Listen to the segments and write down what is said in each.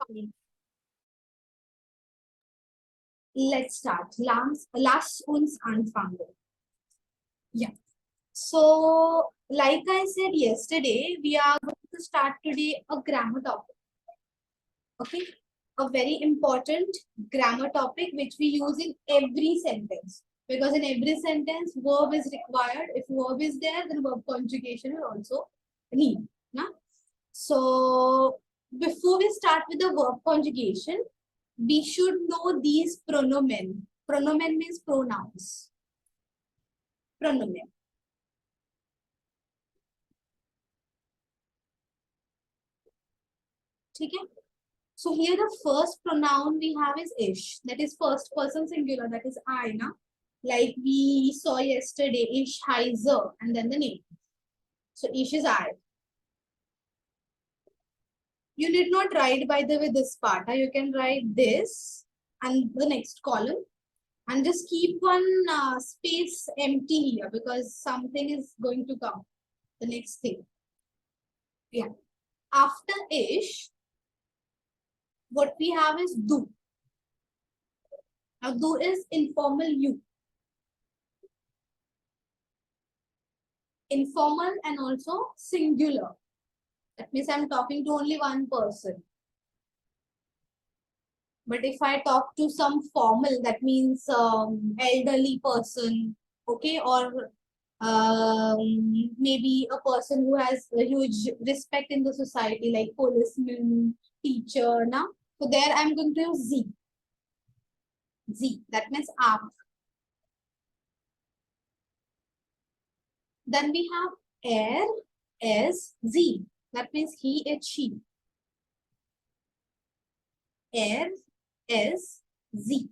Okay. Let's start. Lass uns anfangen. Yeah. So, like I said yesterday, we are going to start today a grammar topic. Okay. A very important grammar topic which we use in every sentence. Because in every sentence, verb is required. If verb is there, then verb conjugation will also need. Nah? So, before we start with the verb conjugation, we should know these pronomen. Pronomen means pronouns. Pronomen. Okay? So here the first pronoun we have is ish. That is first person singular. That is I. Na? Like we saw yesterday, ish, heiser, and then the name. So ish is I. You need not write, by the way, this part. You can write this and the next column. And just keep one space empty here because something is going to come. The next thing. Yeah. After ish, what we have is do. Now, do is informal you. Informal and also singular. That means I'm talking to only one person. But if I talk to some formal, that means elderly person, okay, or maybe a person who has a huge respect in the society, like policeman, teacher, now. So there I'm going to use Z. Z, that means up. Then we have er, as, Z. That means he, it, she. Er, as, Z.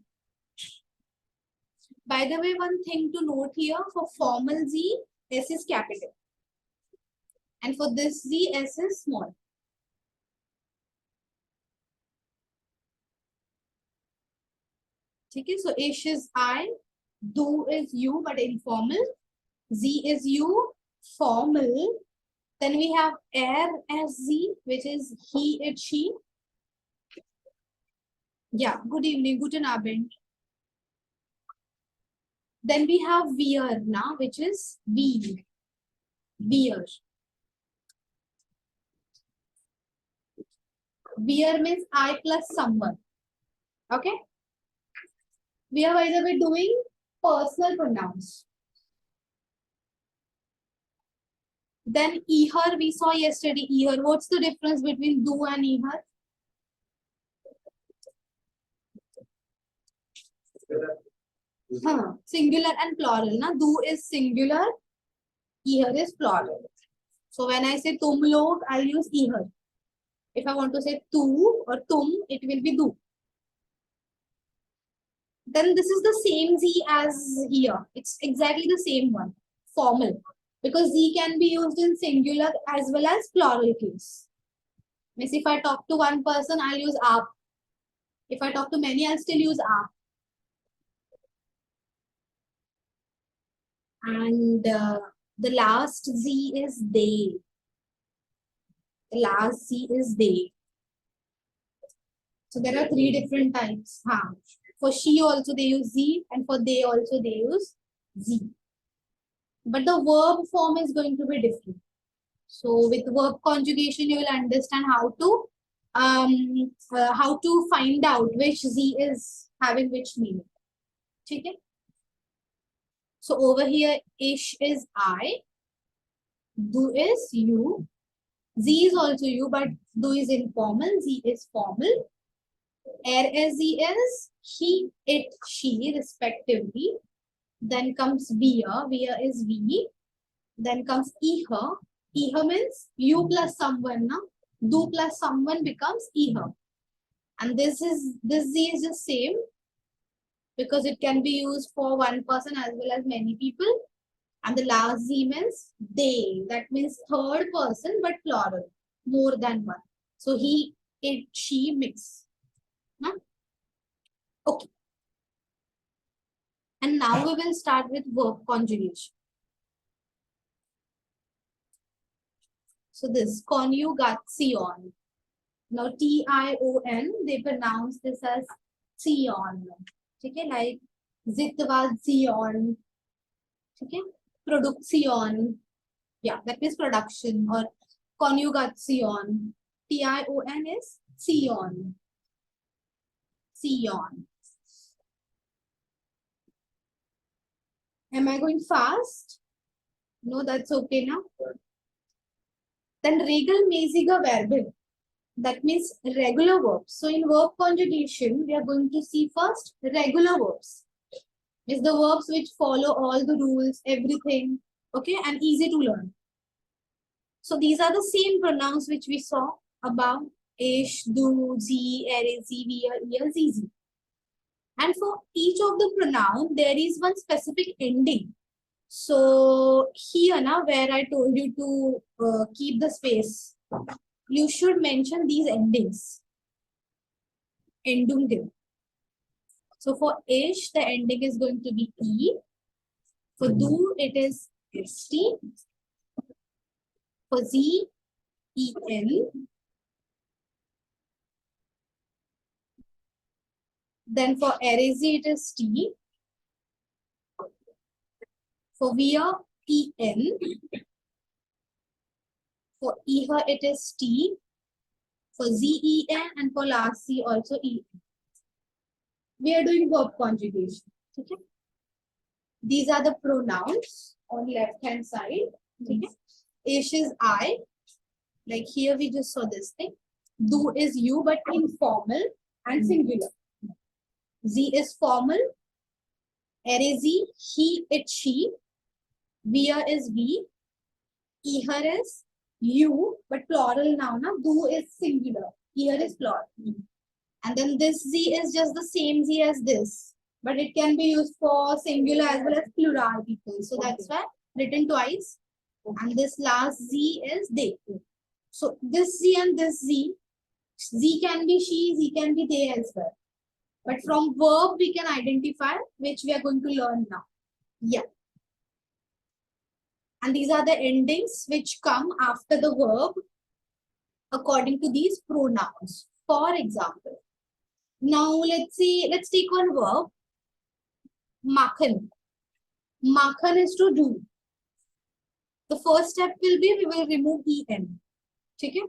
By the way, one thing to note here, for formal Z, S is capital. And for this Z, S is small. Okay, so ish is I, do is you, but informal. Z is you, formal. Then we have er as Z, which is he, it, she. Yeah, good evening, guten Abend. Then we have wir now, which is we. Wir. Wir means I plus someone. Okay? We are, by the way, doing personal pronouns. Then her we saw yesterday. Her. What's the difference between do and her? Singular and plural. Na? Do is singular. Her is plural. So when I say tum log, I'll use her. If I want to say tu or tum, it will be do. Then this is the same Z as here. It's exactly the same one. Formal. Because Z can be used in singular as well as plural case. Means if I talk to one person, I'll use aap. If I talk to many, I'll still use aap. And the last Z is they. The last Z is they. So there are three different types. For she also they use Z, and for they also they use Z. But the verb form is going to be different. So with verb conjugation, you will understand how to find out which Z is having which meaning. Okay? So over here, ish is I, do is you, Z is also you, but do is informal, Z is formal. Er as Z is he, it, she, respectively. Then comes wir is we. Then comes her. Her means you plus someone, na? Do plus someone becomes her. And this Z is the same because it can be used for one person as well as many people. And the last Z means they. That means third person but plural, more than one. So he, it, she mix. Huh? Okay. And now we will start with verb conjugation. So this conjugation. Now Tion, they pronounce this as Tion. Okay, like Zion. Okay, production. Yeah, that is production or conjugation. Tion is Sion. Sion. Am I going fast? No, that's okay now. Then regelmäßige Verben. That means regular verbs. So in verb conjugation, we are going to see first regular verbs. It's the verbs which follow all the rules, everything, okay, and easy to learn. So these are the same pronouns which we saw above: ish, do, sie, er, sie, wir, ihr, sie, sie. And for each of the pronoun, there is one specific ending. So here now, where I told you to keep the space, you should mention these endings. Endungen. So for ish, the ending is going to be e. For do, it is st. For z, en. Then for erase, it is t. For via, en. For iha, it is t. For zen, and for last c also en. We are doing verb conjugation. Okay. These are the pronouns on left hand side. Okay. Ish is I. Like here we just saw this thing. Do is you, but informal and singular. Z is formal. Er is he, it, she. Wir is we. Ihr is you, but plural noun. Do is singular. Ihr is plural. And then this Z is just the same Z as this, but it can be used for singular as well as plural people. So that's why written twice. And this last Z is they. So this Z and this Z, Z can be she, Z can be they as well. But from verb, we can identify which we are going to learn now. Yeah. And these are the endings which come after the verb according to these pronouns. For example, now let's take one verb. Makhan. Makhan is to do. The first step will be we will remove en. Okay?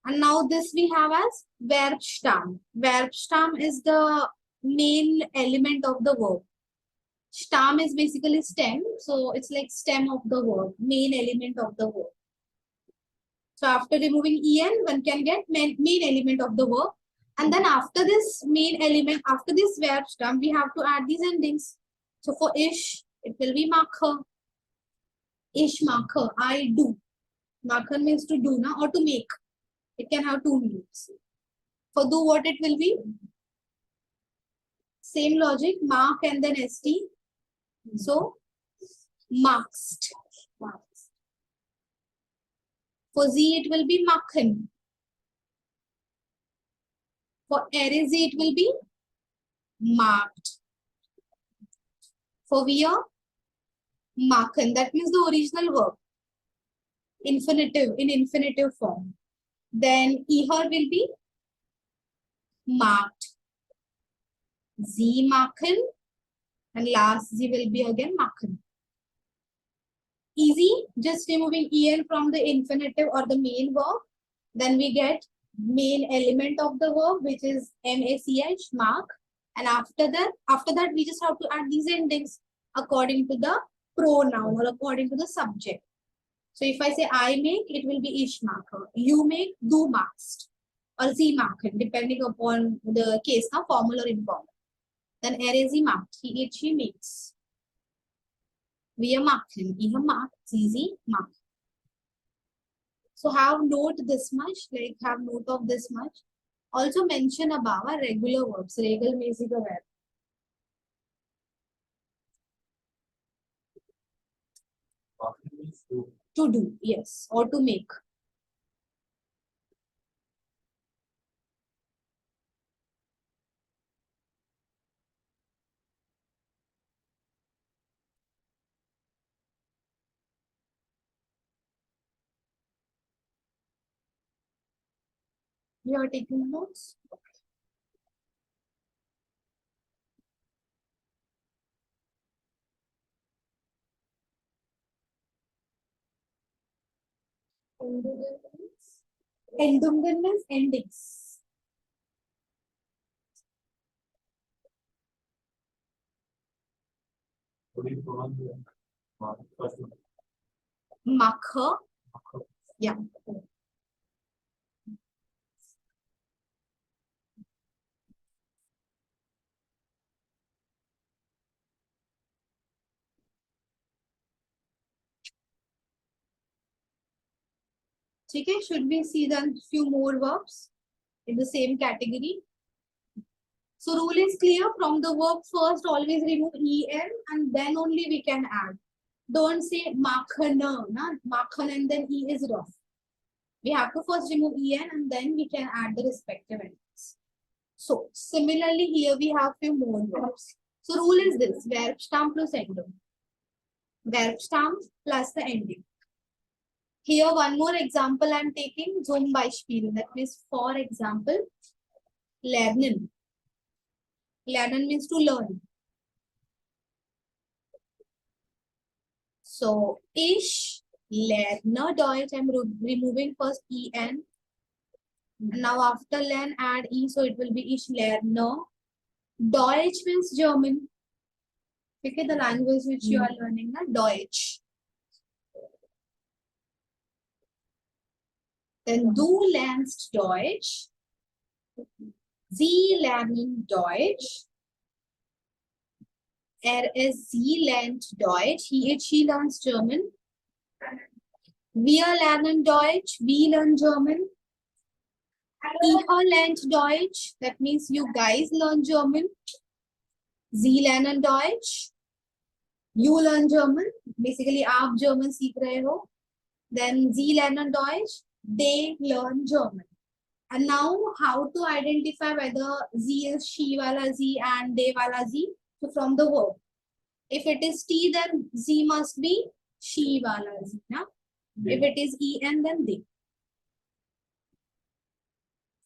And now this we have as Verbstamm. Verbstamm is the main element of the verb. Stamm is basically stem, so it's like stem of the verb, main element of the verb. So after removing en, one can get main element of the verb. And then after this main element, after this Verbstamm, we have to add these endings. So for ish, it will be mache. Ish mache, I do. Mache means to do, na, or to make. It can have two meanings. For do, what it will be? Same logic, mark and then st. So, marked. For z, it will be machen. For erase, it will be marked. For wir, machen. That means the original verb. Infinitive, in infinitive form. Then ihr will be marked. Sie machen. And last z will be again machen. Easy, just removing en from the infinitive or the main verb. Then we get main element of the verb, which is mach, mark. And after that, we just have to add these endings according to the pronoun or according to the subject. So if I say I make, it will be ich mache. You make, du machst. Or sie machen, depending upon the case, now formal or informal. Then er sie macht, he, it, she makes. Wir machen, ihr macht, sie macht. So have note this much, like have note of this much. Also mention above our regular verbs, regelmäßige Verb. To do, yes, or to make. You are taking notes? Endungen means endings. What do you pronounce it? First one. Makha. Yeah. Okay, should we see then few more verbs in the same category? So rule is clear. From the verb first, always remove en and then only we can add. Don't say makhana, na? Makhan and then e is rough. We have to first remove en and then we can add the respective endings. So similarly here we have few more verbs. So rule is this: verb stem plus ending. Verb stem plus the ending. Here one more example I'm taking, zum Beispiel. That means for example, lernen. Lernen means to learn. So ich lerne Deutsch. I'm removing first en. Now after len add e, so it will be ich lerne. Deutsch means German. Okay, the language which you are learning, na? Deutsch. Then du lernst Deutsch. Sie lernen Deutsch. Sie lernt Deutsch. She learns German. Wir lernen Deutsch. We learn German. Ihr lernt Deutsch. That means you guys learn German. Sie lernen Deutsch. You learn German. Basically, आप German सीख रहे हो. Then Sie lernen Deutsch. They learn German. And now, how to identify whether Z is she wala Z and they wala Z? So from the verb. If it is T, then Z must be she wala Z. Na? If it is en, then they.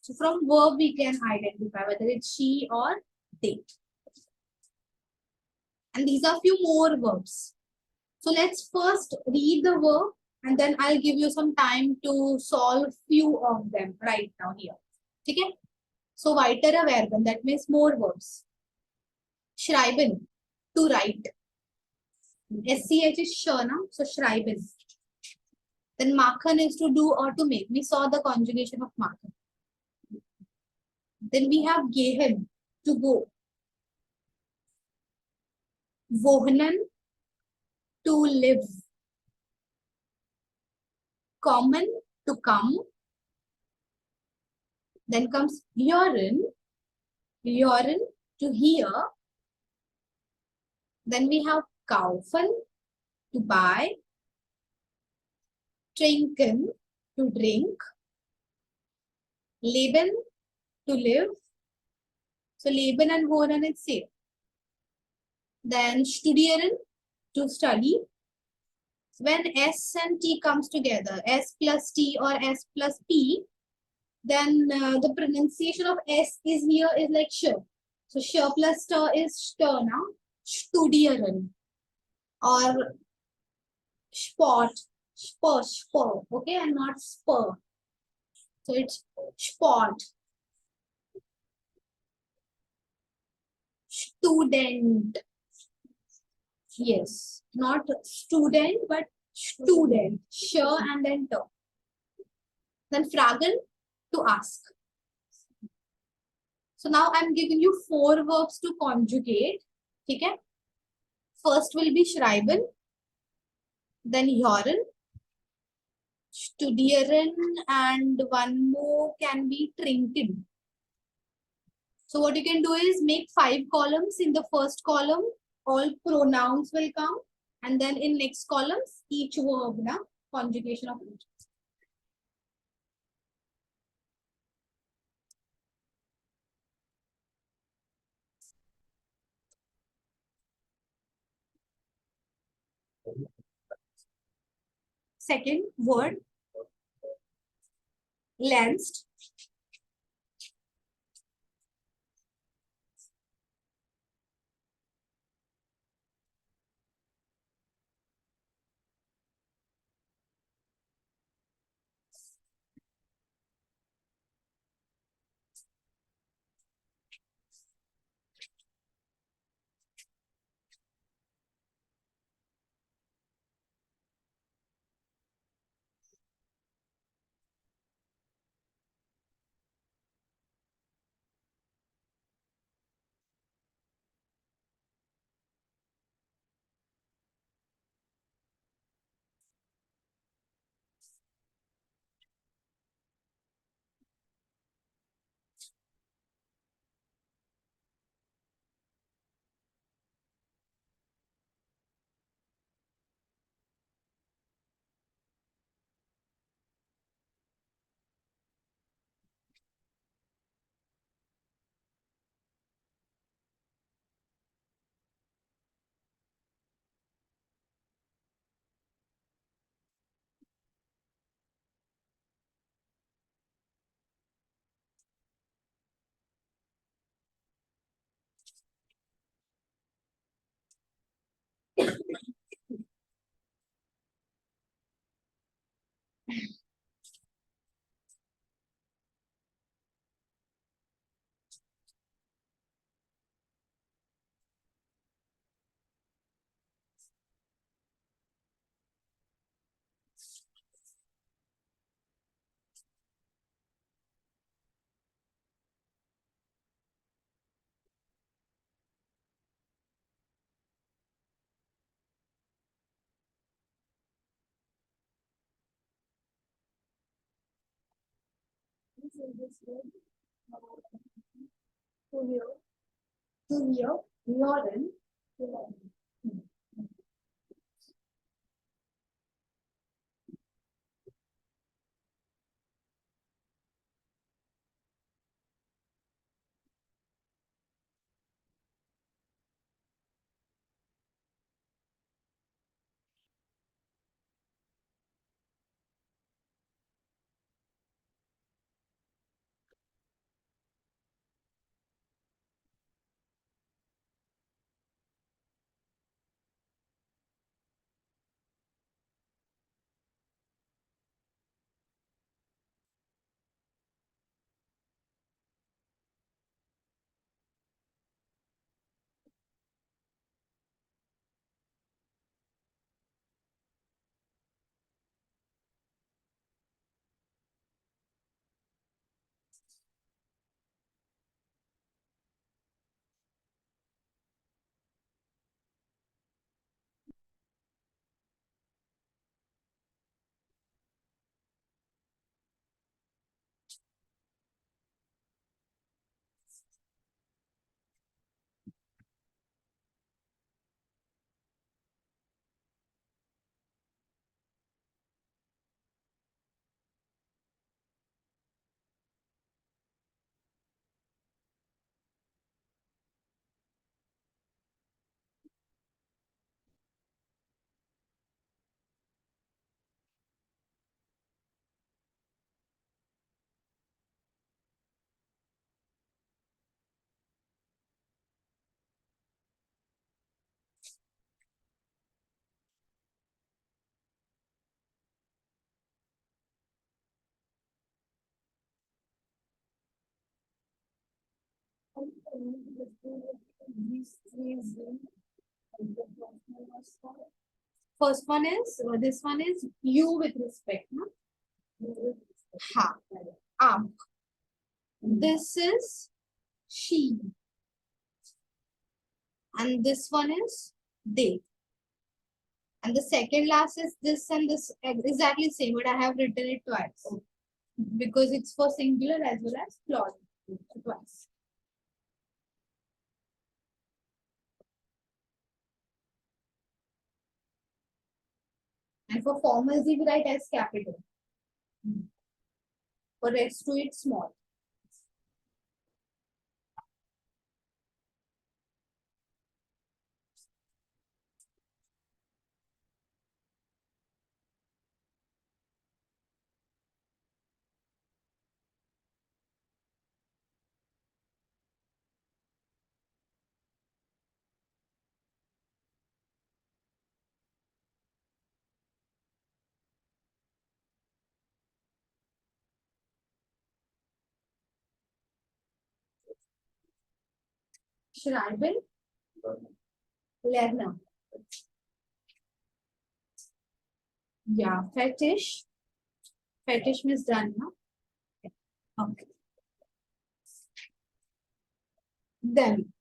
So from verb we can identify whether it's she or they. And these are few more verbs. So let's first read the verb and then I'll give you some time to solve few of them right now here. Okay? So weitere Verben, that means more verbs. Schreiben, to write. SCH is sure, no? So schreiben. Then machen is to do or to make. We saw the conjugation of machen. Then we have gehen, to go. Wohnen, to live. Kommen, to come. Then comes hören, to hear. Then we have kaufen, to buy. Trinken, to drink. Leben, to live. So leben and wohnen is same. Then studieren, to study. When S and T comes together, S plus T or S plus P, then the pronunciation of S is here is like sh. So sh plus t is st now. Studieren or sport, spur, okay, and not spur. So it's sport. Student. Yes, not student, but student. Sh and then t. Then fragen, to ask. So now I'm giving you 4 verbs to conjugate. Okay? First will be schreiben, then hören, studieren, and one more can be trinken. So what you can do is make 5 columns. In the first column, all pronouns will come, and then in next columns, each verb, na, conjugation of each. Second word, lernst. To here, urine. First one is this one is you with respect, no? Ha. Am. This is she, and this one is they. And the second last is this and this exactly same, but I have written it twice because it's for singular as well as plural. Twice. And for formal Z, we write as capital. For rest to it small. Schreiben, lernen. Yeah, fetish. Fetish means done, no? Okay. Then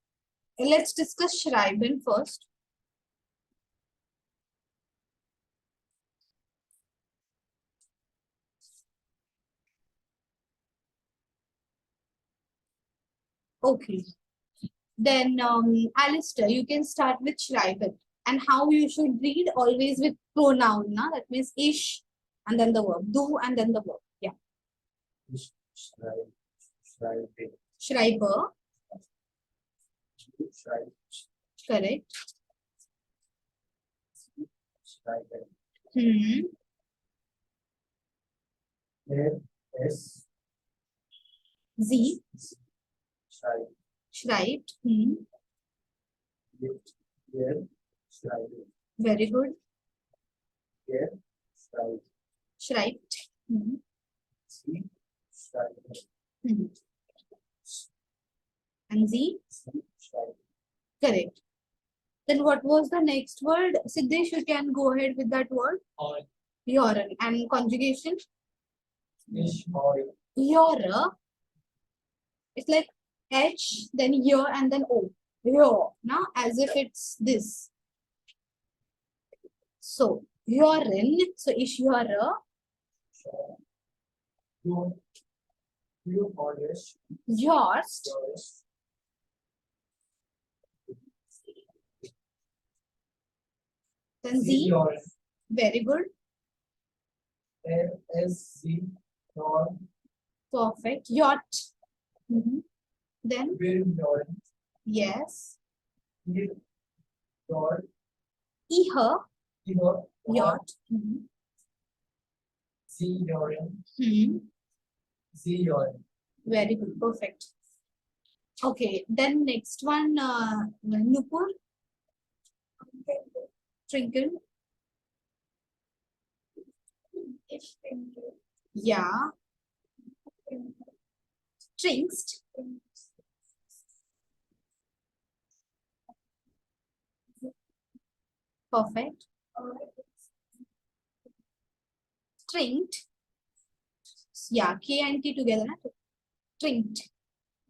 let's discuss schreiben first. Okay. Then Alistair, you can start with schreiben. And how you should read always with pronoun, na? That means ish and then the verb. Do and then the verb. Yeah. Schreiber. Correct. Hmm. Z. Schreibt. Hmm. Very good. Schreibt. Hmm. Hmm. And Z. Correct. Then what was the next word? Siddesh, you can go ahead with that word. Urine. And conjugation? Ure. It's like H, then year, and then O. Ure. Now, as if it's this. So, urine. So, ish ure. You orders. Yours. Yours. Then Z. Yours. Very good. LSC. Your. Perfect. Yacht. Then Your. yes. Your. Her. Your. Yacht. See your. Hmm. See your. Very good. Perfect. Okay. Then next one, Nupur. Trinket. Yeah. Tringst. Perfect. Trinkt. Yeah, K and T together. Na? Trinkt.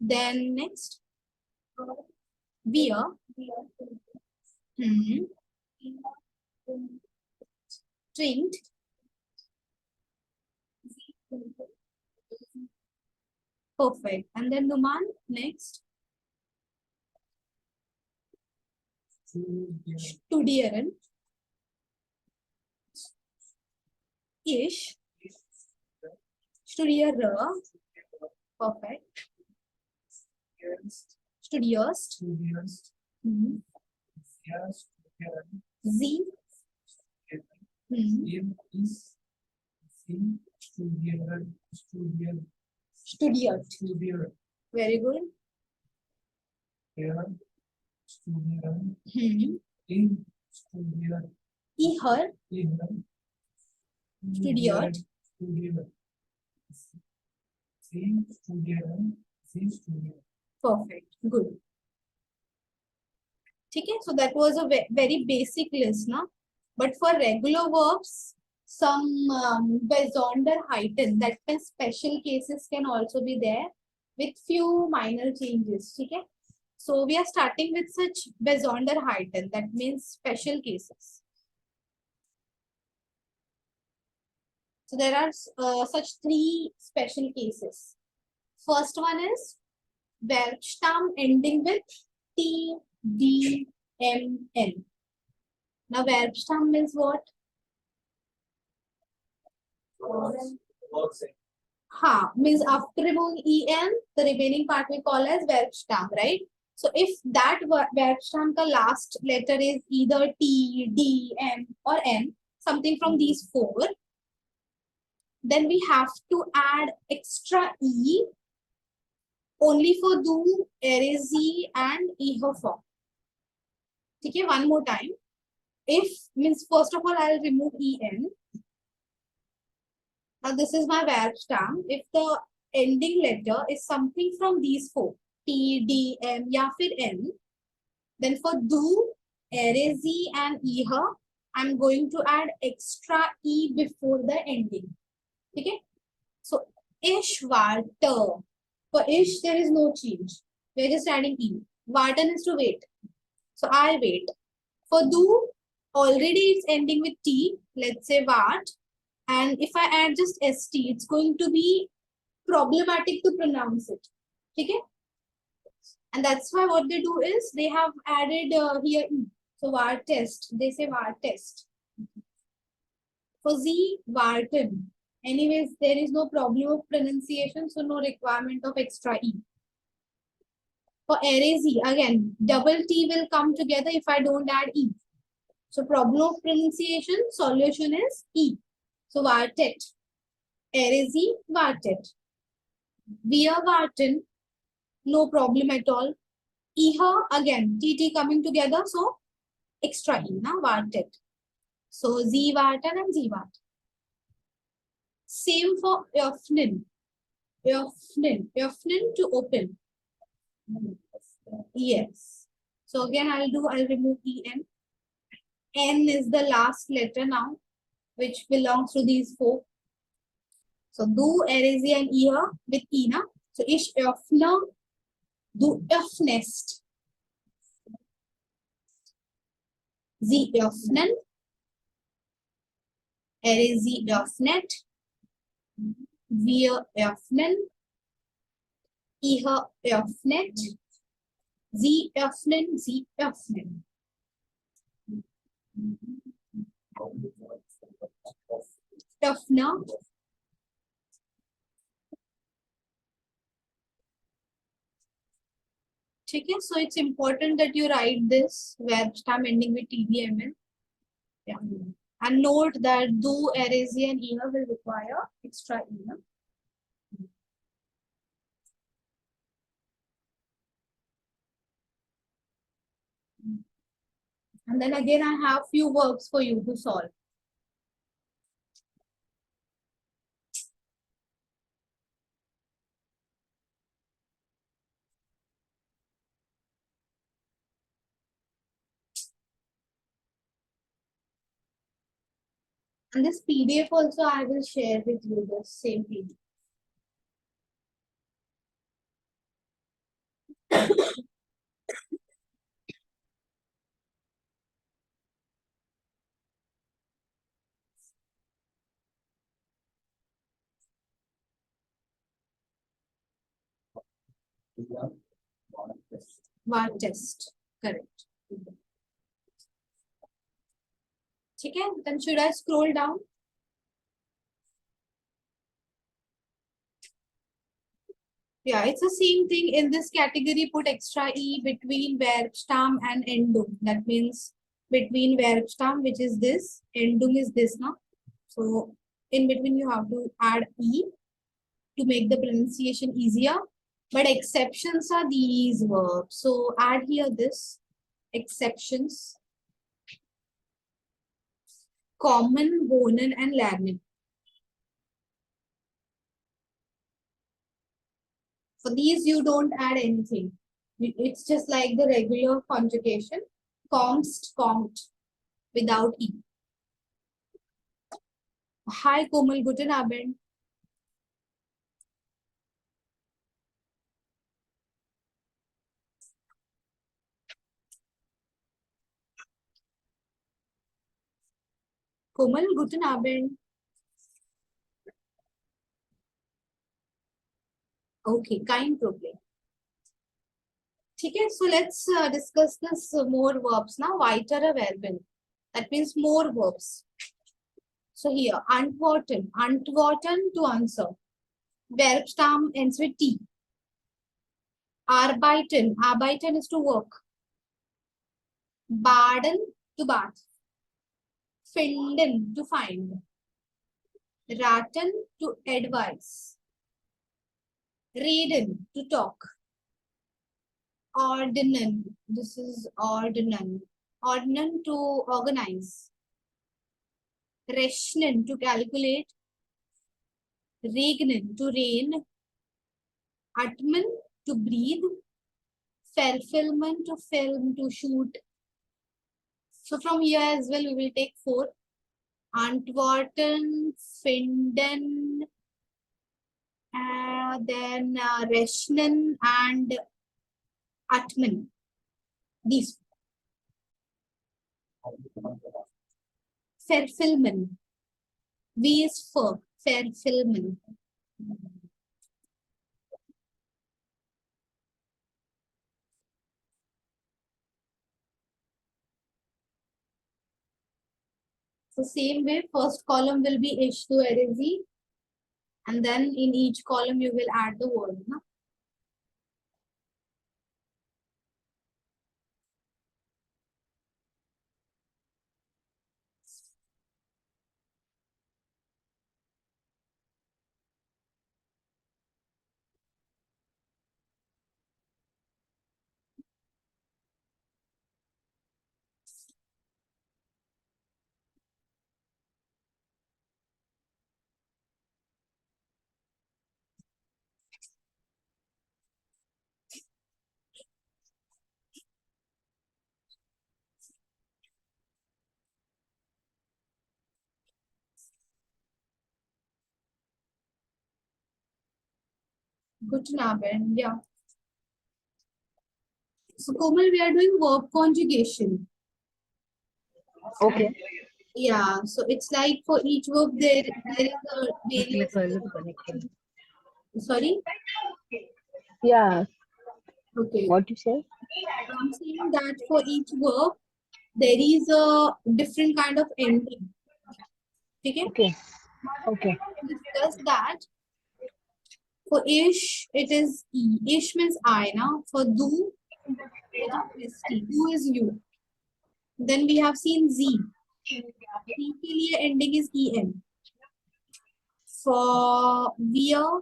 Then next. Beer. Trinkt. Perfect. And then Numan, next. Studieren. Ish. Studierer. Perfect. Studierst. Sie. Studiert. Very good. Ihr. Studiert. Perfect. Good. Okay, so that was a very basic list, na? But for regular verbs, some Besonderheiten, that means special cases, can also be there with few minor changes. Okay, so we are starting with such Besonderheiten, that means special cases. So there are such three special cases. First one is Verbstamm ending with T, D, M, N. Now Verbstamm means what? Means after removing en, the remaining part we call as Verbstamm, right? So if that Verbstamm ka last letter is either T, D, M or N, something from these four, then we have to add extra E only for do, erezi and eher form. Okay, one more time. If means first of all I'll remove en. Now this is my Verbstamm. If the ending letter is something from these four, T, D, M, या फिर N, then for do, erezi and eher, I'm going to add extra E before the ending. Okay? So ish, warten. For ish, there is no change. We're just adding E. Warten is to wait. So I'll wait. For do, already it's ending with T. Let's say wart. And if I add just st, it's going to be problematic to pronounce it. Okay? And that's why what they do is they have added here E. So var test. They say var test. For Z, warten. Anyways, there is no problem of pronunciation, so no requirement of extra E. For erezi, again, double T will come together if I don't add E. So problem of pronunciation, solution is E. So wartet. Erezi, wartet. Wir warten, no problem at all. Eher, again, TT coming together, so extra E, na, wartet. So Sie warten and Sie warten. Same for öffnen. Öffnen to open. Yes. So again, I'll remove en. N is the last letter now, which belongs to these four. So du, erezi and eher with E, na. So ich öffne, du öffnest. Sie öffnen, erezi öffnet, wir öffnen, Ich öffnet. Sie öffnen, sie öffnen. Öffner. Okay, so it's important that you write this verb stem ending with TDMN. Yeah. And note that do, erase, and ER will require extra ER. And then again, I have few verbs for you to solve. And this PDF also I will share with you, the same PDF. One test, correct. Okay, then should I scroll down? Yeah, it's the same thing. In this category, put extra E between verb stem and endung. That means between verb stem, which is this, endung is this now. So in between, you have to add E to make the pronunciation easier. But exceptions are these verbs. So add here this exceptions. Common, wohnen, and lernen. For these, you don't add anything. It's just like the regular conjugation. Kommst, kommt, without E. Hi, Komal, guten Abend. Komal, guten Abend. Okay, kein Problem. Okay, so let's discuss this more verbs now. Weitere Verben. That means more verbs. So here, antworten. Antworten, to answer. Verb stem ends with T. Arbeiten. Arbeiten is to work. Baden, to bath. Finden, to find. Raten, to advise. Reden, to talk. Ordnen, this is ordnen. Ordnen, to organize. Rechnen, to calculate. Regnen, to rain. Atmen, to breathe. Verfilmen, to film, to shoot. So from here as well, we will take 4. Antworten, finden, then rechnen and atmen. These. Verfilmen. V is for verfilmen. So same way, first column will be ish to erezi, and then in each column you will add the word. No? Guten Abend, yeah. So Komal, we are doing verb conjugation. Okay. Yeah, so it's like for each verb there is a various. Sorry? Yeah. Okay. What you say? I'm saying that for each verb, there is a different kind of ending. Okay. Okay. Okay. Discuss that. For ish, it is e. Ish means I now. For do, it is st. Do is you. Then we have seen z. Z के लिए ending is en. For wear,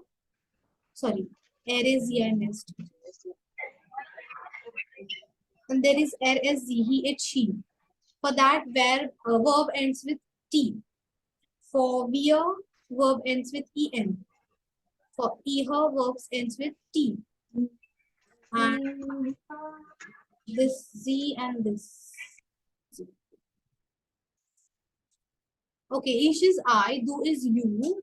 sorry, air is here next. And there is air as z, he, it, she. For that, verb ends with t. For wear, verb ends with en. For her, verb ends with t. And this z and this. Okay, ish is I, do is you.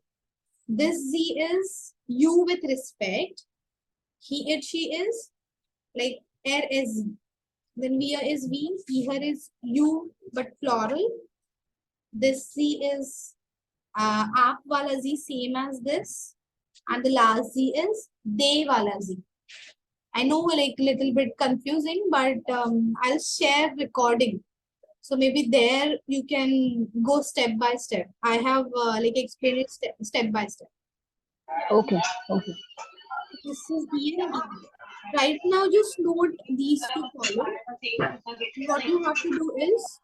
This z is you with respect. He, it, she is like air is z. Then we is we, here is you, but plural. This z is aap wala z, same as this. And the last z is they wala z. I know like little bit confusing, but I'll share recording. So maybe there you can go step by step. I have like explained it step by step. Okay. Okay. This is E and D. Right now, just note these two columns. What you have to do is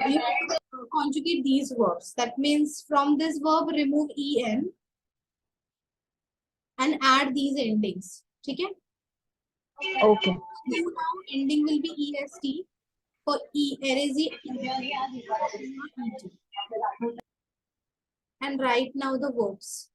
you have to conjugate these verbs. That means from this verb, remove en and add these endings. Okay? Okay. Do now ending will be est for e, erase et. And write now the verbs.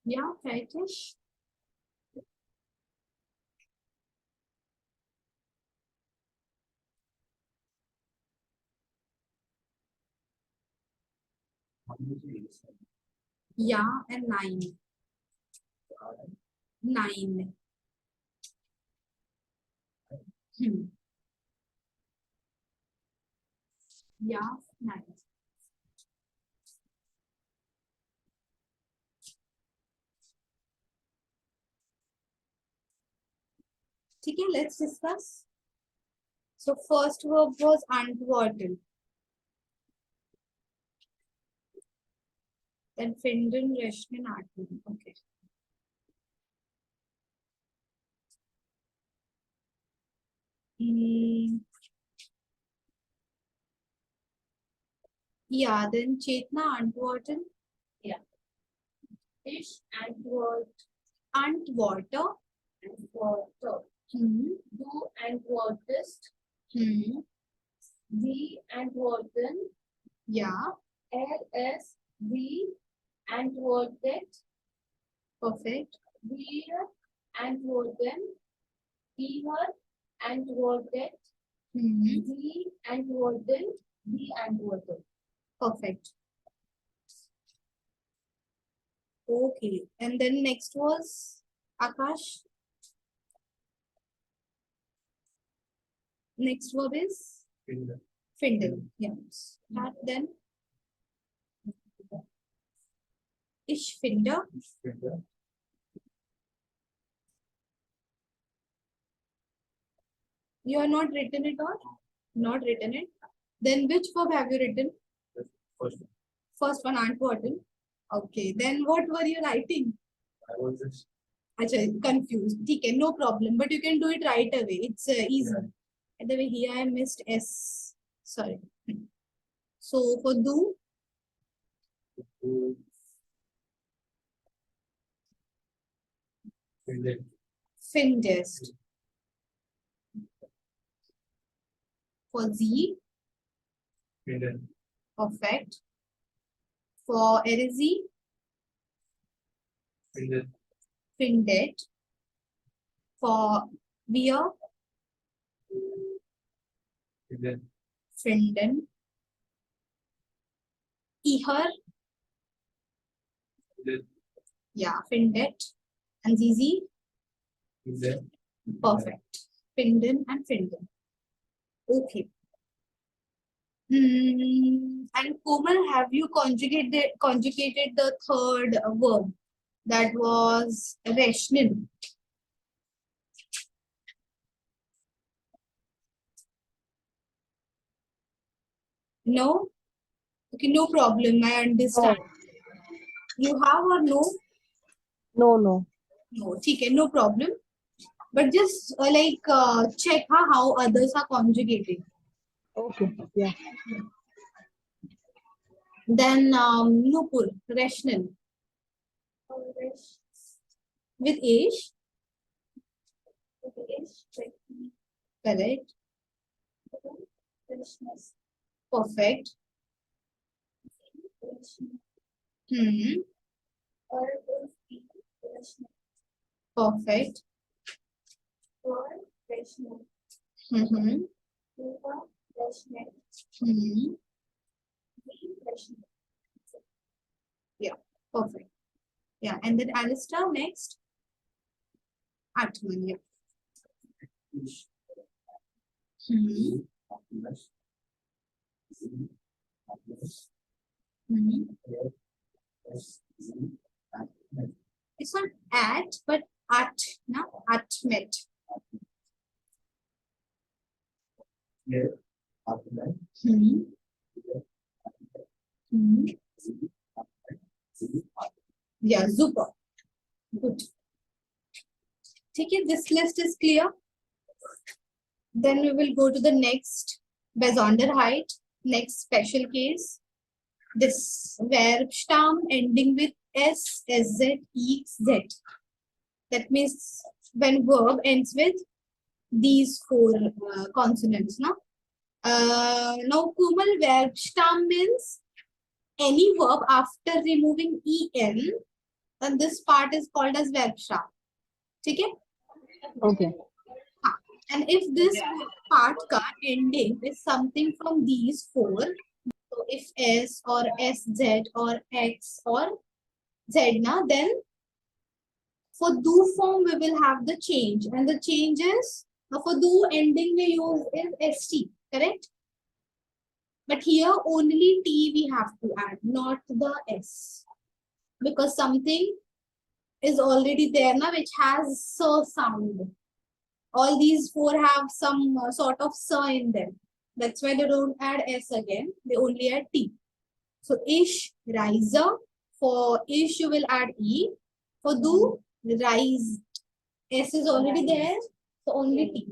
Yeah, Kaitish. Yeah, and nine. Nine. Hmm. Yeah, nine. Okay, let's discuss. So first verb was antworten. Then finden, rechnen, atmen. Okay. Yeah, then Chetna antworten. Yeah. Ich antworte Antworte. Du antwortest. Sie antworten. Yeah, Sie antwortet. perfect. Wir antworten. Ihr antwortet. Sie antworten. Die antworten. Perfect. Okay, and then next was Akash. Next verb is Finden. finden. Yeah. That then ich finde. Finde. You are not written it or not written it. Then which verb have you written? First, First one antworten. Okay. Then what were you writing? I was just Achha, confused. Okay, no problem. But you can do it right away. It's easy. Yeah. And the way here I missed S. Sorry. So for do, to Finden. findest. For Z, Finden. perfect. For Erezi, Finden. findet. For wir, Finden. finden. Ihr, Finden. yeah, findet. And Zizi, Finden. perfect. Finden and finden. Okay. And Komal, have you conjugated the third verb? That was rational. No? Okay, no problem. I understand. You have or no? No, no. No, okay, no problem. But just check how others are conjugated. Okay. Yeah. Then Nupur, rational. With ish, correct. Perfect. Perfect. Yeah, perfect. Yeah, and then Alistair next. Atman, yeah. Ich. Atlas. Sie. Atlas. Es. Sie. Atlas. It's not at, but at, na? Atmet. Wir. Atlas. Mhm. Mhm. Sie. Atlas. Sie. Yeah, super. Good. Okay, this list is clear. Then we will go to the next Besonderheit, next special case. This verb stam ending with S, SZ, EX, Z. That means when verb ends with these four consonants. Now, Kumal, verb stam means any verb after removing en, and this part is called as verb stam. Okay? Okay. And if this part ka ending is something from these four, so if S or SZ or X or Z, then for do form we will have the change, and the change is for do ending we use is ST, correct? But here only T we have to add, not the S, because something is already there now which has so sound. All these four have some sort of sa in them. That's why they don't add S again. They only add T. So ish, riser. For ish, you will add E. For do, rise. S is already there. So only T.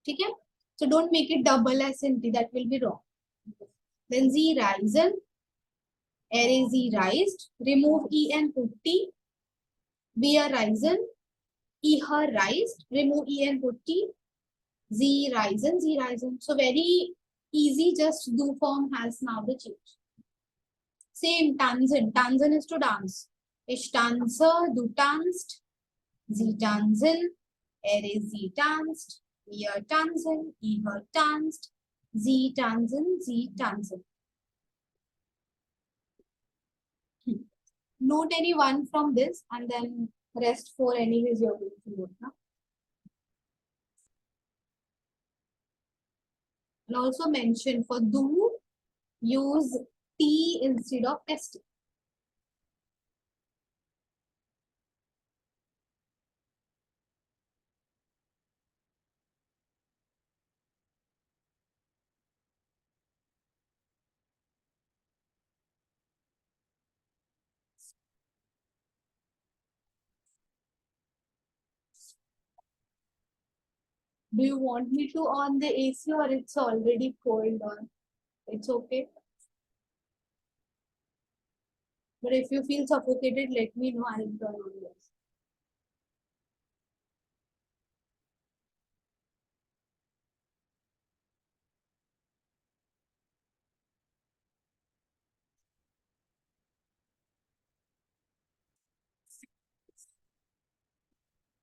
ठीक है. So don't make it double S in T, that will be wrong. Then Z risen, er is Z rised, remove E and put T. We are risen, E her rised, remove E and put T. Z risen, Z risen. So very easy, just do form has now the change. Same, tanzen. Tanzen is to dance. Ich tanze, du tanzt. Sie tanzen, er is sie tanzt. Wir tanzen, ihr tanzt. Sie tanzen, sie tanzen. Note any one from this and then rest four anyways you're going to note now. And also mention for do, use T instead of ST. Do you want me to on the AC or it's already cold or it's okay? But if you feel suffocated, let me know. I'll turn on this.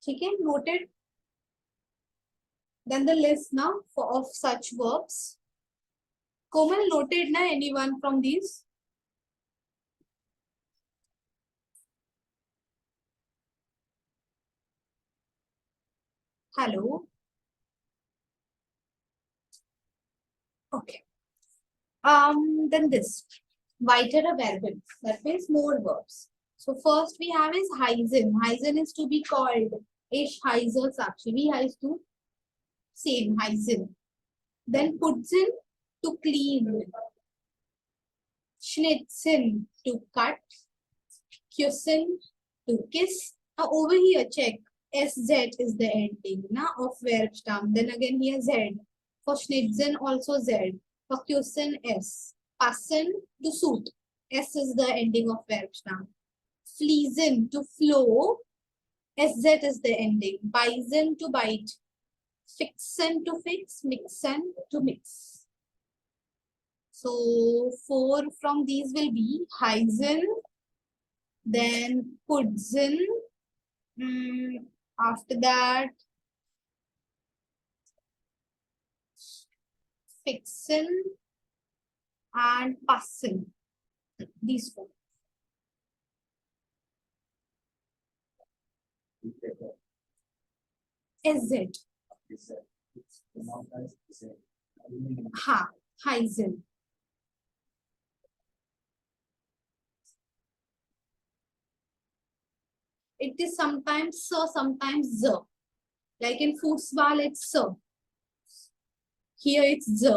Okay, noted. Then the list now of such verbs. Komal, noted na anyone from these? Hello. Okay. Then this. Weitere Verben. That means more verbs. So first we have is Heisen. Heisen is to be called. Ich heiße Sakshi. We heiß to same Heisen. Then putzen, to clean. Schnitzen, to cut. Küssen, to kiss. Now over here, check. SZ is the ending of verb stem. Then again here Z. For schnitzen also Z. For küssen S. Passen, to suit. S is the ending of verb stem. Fließen, to flow. SZ is the ending. Beißen, to bite. Fixen, to fix. Mixen, to mix. So four from these will be Heisen, then putzen, after that fixen and passen. These four. SZ. It's pronounced as Z. Ha. Heisen. It is sometimes so, sometimes z. Like in Fußball, it's so. Here it's z.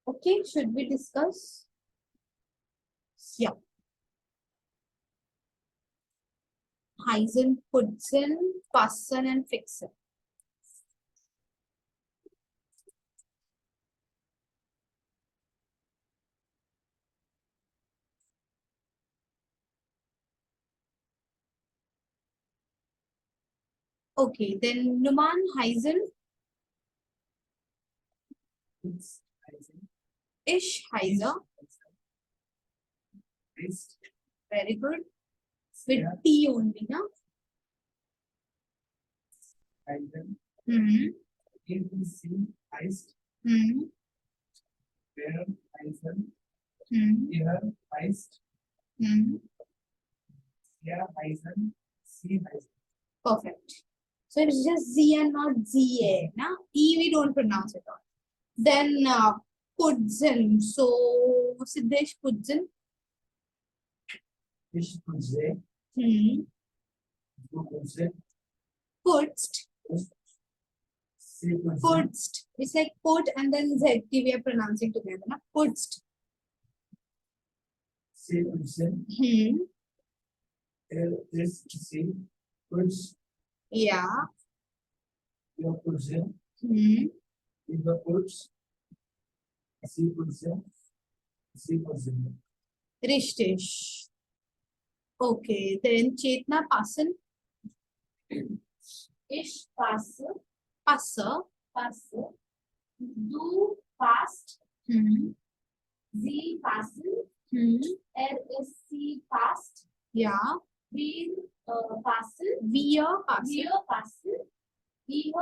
Okay, should we discuss? Yeah. Heißen, putzen, passen, and fixen. Okay, then Numan, Heißen, It's Eisen. Ish, Heiser. Ist. Very good. With Yeah. T only, na? Eisen. Hmm. ABC heißt. Hmm. Der Eisen. Hmm. Ihr heißt. Hmm. Der Eisen. Sie heißt. Perfect. So it's just Z and not ZA. Na? E we don't pronounce it all. Then putzen. So Siddesh putzen. Ich putze. Hmm. Du putze. Putzt. Sie putze. Putzt. It's like put and then ZT we are pronouncing together. Na? Putzt. Sie putze. Hmm. Ist sie. Putz. Yeah. Ihr putze. Hmm. Ihr putz. Sie putze. Sie putze. Richtig. Okay, then Chetna passen. Ich passe, Passe. passe. Du passt, Hmm. sie passen, Hmm. sie passt, Yeah. wir passen, Wir passen. wir passen, ihr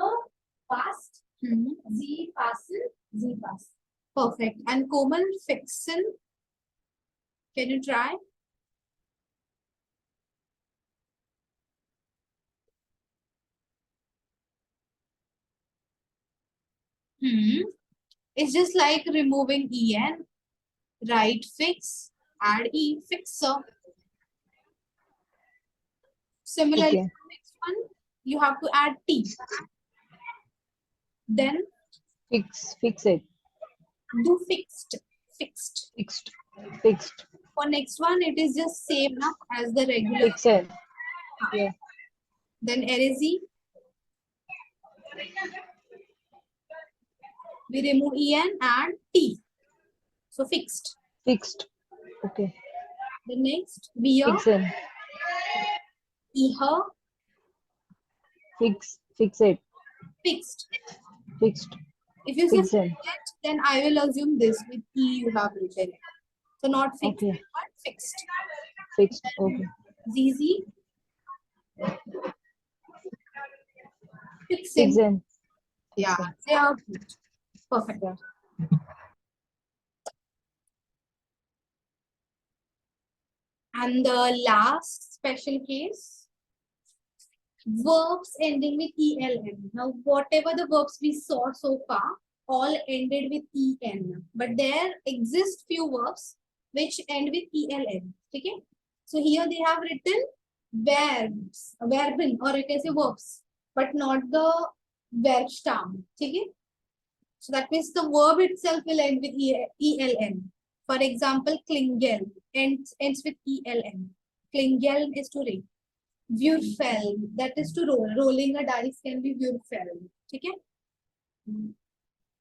passt, Hmm. sie passen, sie passt. Perfect. And Komal, fixen. Can you try? Hmm. It's just like removing en. Right fix. Add e. Fixer. Similarly, Okay. next one, you have to add t. Then Fix it. do fixed. Fixed. Fixed. Fixed. For next one, it is just same now as the regular. Fix it. Yeah. Then eresi. We remove en, add t. So fixed. Fixed. Okay. The next, wir, Fix it. ihr, Fix it. fixed. Fixed. If you say Fix it. fixed, then I will assume this with e you have written it. So not fixed, Okay. but fixed. Fixed. Okay. ZZ. Fix Fixing. it. Yeah, they are good. Perfect. And the last special case, verbs ending with ELN. Now, whatever the verbs we saw so far, all ended with EN. But there exist few verbs which end with ELN. Okay? So here they have written verbs, verben, or it is a verbs, but not the verb stem. Okay? So that means the verb itself will end with ELN. For example, klingel ends with ELN. Klingel is to ring. Würfel, that is to roll. Rolling a dice can be Würfel. Okay?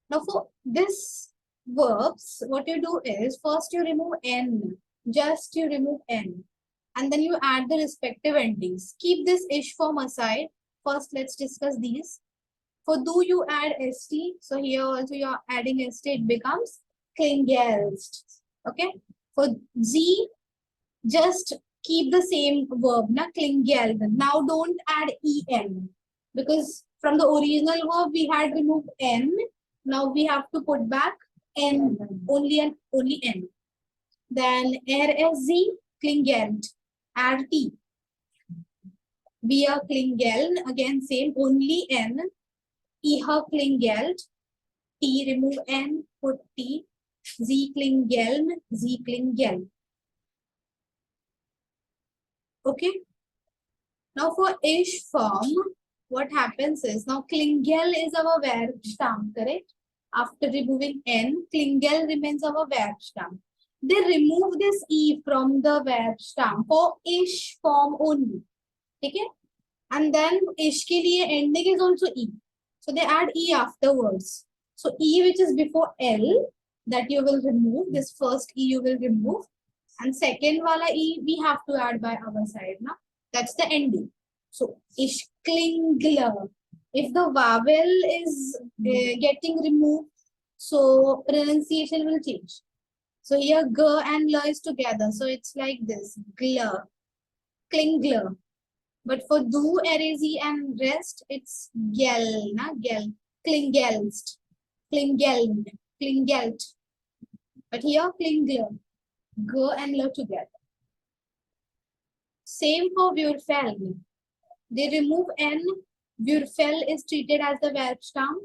Now for this verbs, what you do is first you remove N. Just you remove N. And then you add the respective endings. Keep this ish form aside. First, let's discuss these. For do you add st. So here also you are adding st. It becomes klingelst. Okay. For z, just keep the same verb, na klingeld. Now don't add en because from the original verb we had removed n. Now we have to put back n, only n. Then rsz, klingeld, add t. Wir klingeln, again same, only n. Ihr klingelt, t remove n, put t. Sie klingeln, sie klingeln. Okay. Now for ish form, what happens is, now klingel is our verb stem, correct? After removing N, klingel remains our verb stem. They remove this E from the verb stem for ish form only. Okay? And then ish ke liye ending is also E. So they add E afterwards. So E which is before L that you will remove. This first E you will remove. And second wala E we have to add by our side. Na? That's the ending. So ishklingler. If the vowel is getting removed, so pronunciation will change. So here g and l is together. So it's like this. Gler. Klingler. But for do, erase and rest, it's gel, na gel, klingelst, klingeld, klingelt. But here klingler, g and l together. Same for Würfel. They remove n. Würfel is treated as the verb stem.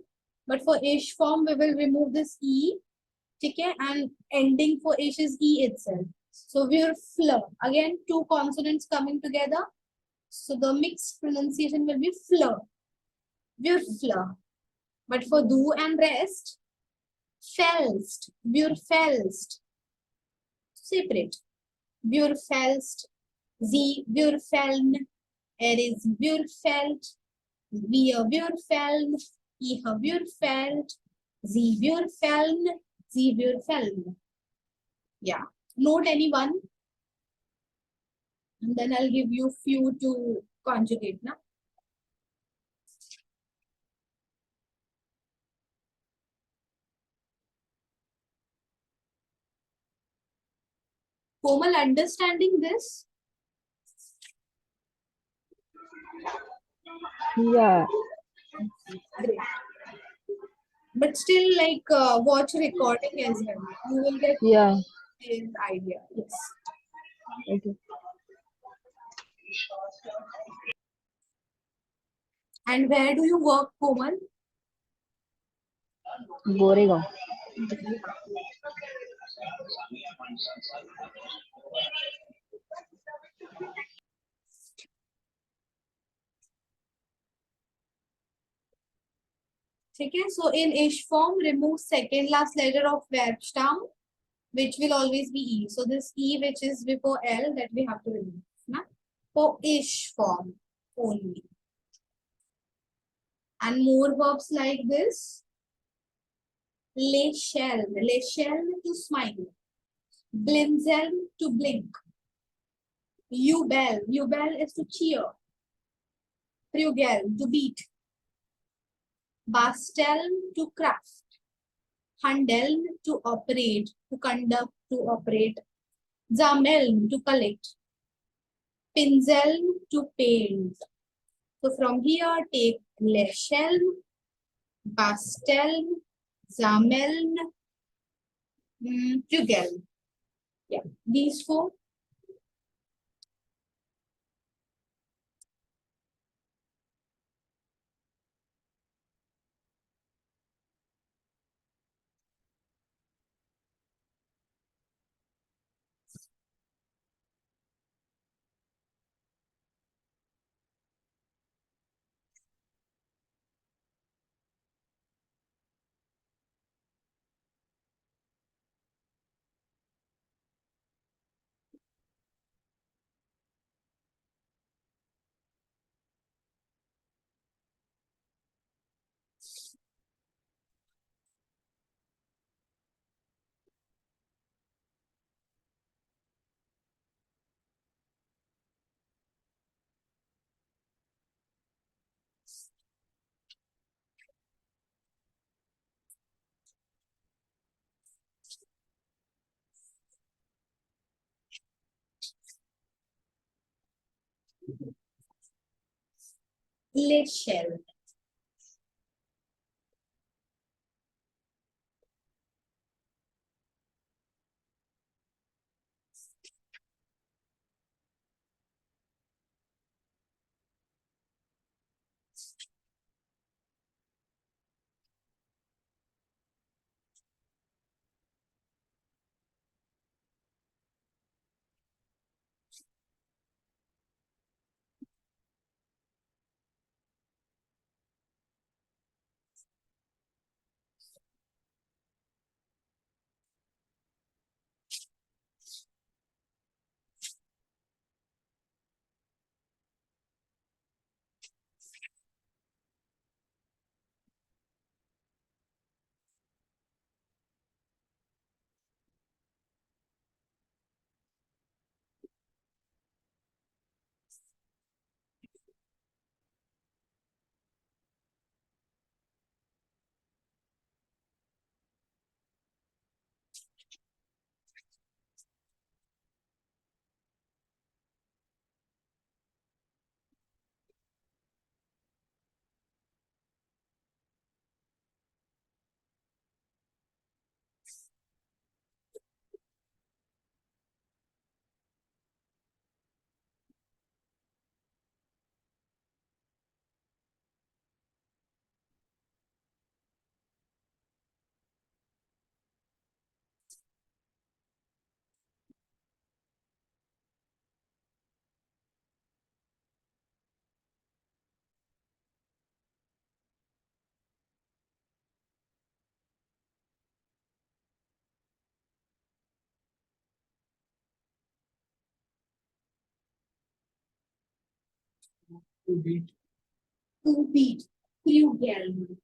But for ish form, we will remove this e. Okay? And ending for ish is e itself. So Würfel. Again, two consonants coming together. So the mixed pronunciation will be fleur. Würfler. But for do and rest, felst, Würfelst. Separate. Würfelst, sie Würfeln, is Würfeld, wir Würfeln, ich Würfeld, sie Würfeln, sie Würfeln. Yeah. Note anyone. And then I'll give you few to conjugate. Na? Komal, understanding this? Yeah. Great. But still, like, watch recording as well. You will get Yeah. an idea. Yes. Okay. And where do you work, Komal? Goregaon. Okay, so in ish form, remove second last letter of verb stem, which will always be e. So this e which is before l that we have to remove. Na? For ish form only. And more verbs like this. Lächeln to smile. Blinzeln to blink. Jubel is to cheer. Prugel to beat. Basteln to craft. Handeln to operate, to conduct, to operate. Sammeln to collect. Pinseln to paint. So from here, take lächeln, basteln, sammeln, prügeln. Yeah, these four. Lächeln. To beat. To beat. Prügeln.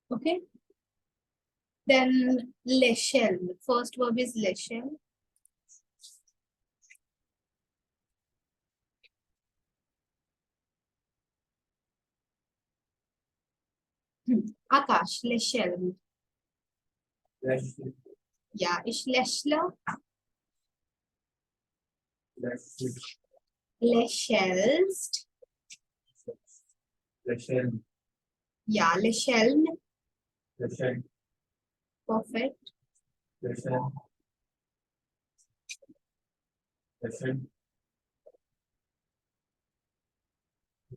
Okay. Then lächeln. First verb is lächeln. Akash, lächeln. Lächeln. Ja, ich lächle. Lächeln. Lächelst. Lächeln. Ja, lächeln. Lächeln. Perfect. Lächeln. Lächeln.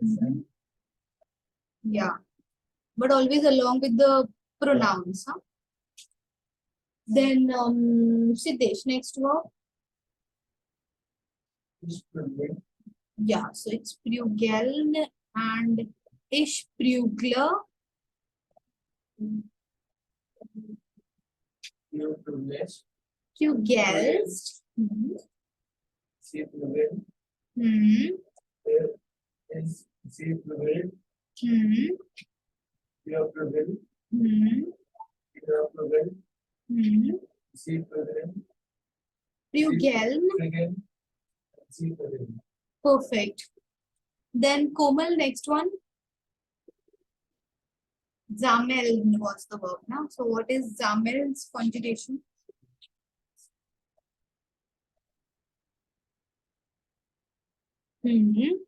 Mhm. Yeah, but always along with the pronouns. Huh? Then Siddesh, next verb. Ich prügeln. Yeah, so it's prügeln and ich prügle. Du prügelst. Prügelst. Mhm. Sie prügeln. Mhm. Sie prügeln. Mhm. Wir prügeln. Mhm. Wir prügeln. Mhm. Sie prügeln. Prügeln. Prügeln. Sie prügeln. Perfect. Then Komal, next one. Zammeln was the verb now. So what is Zammeln's conjugation? Mhm.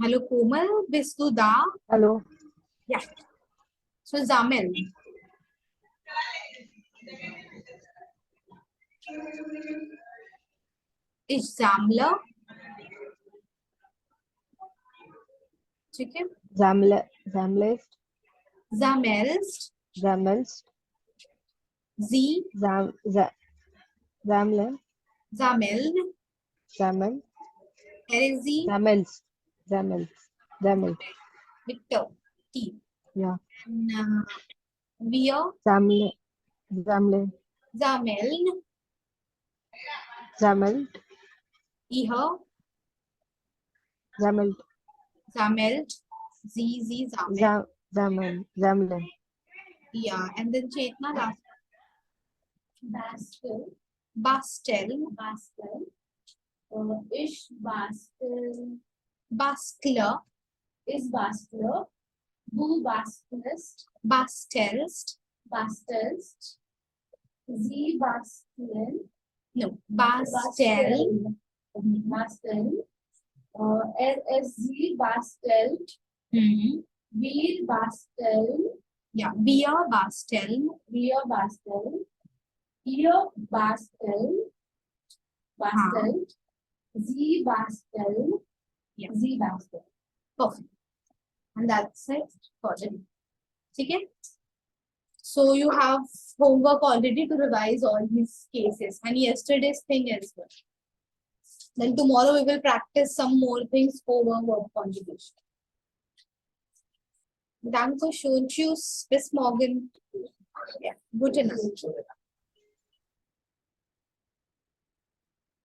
Hello Komal, bist du da? Hello. Yeah. So Zammel. Ich sammle. ठीक है. Sammlest, Sammelst. sammelst, Sie sammeln, sammeln. sammeln, Er ist sie. sammelt. Mit T. T. Ja. Na, wir Sammle, sammeln. sammelt, Ihr sammelt, sammelt. Sie sammelt. sammeln. Yeah, and then Chetna last. Bastel. Bastel. Bastel. Ich bastel. Bastler. Is bastler. Du bastelst. Bastelst. Bastelst. Sie basteln. No. Bastel. Basteln. Sie bastelt. Mhm. Wir basteln. Yeah. Wir basteln. Wir basteln. Ihr bastelt. Bastelt. Sie basteln. Yeah. Sie bastelt. Perfect. And that's it for the day. Okay? So you have homework already to revise all these cases and yesterday's thing as well. Then tomorrow we will practice some more things over verb conjugation. Danke schön. Tschüss. Bis morgen. Yeah. Gute Nacht.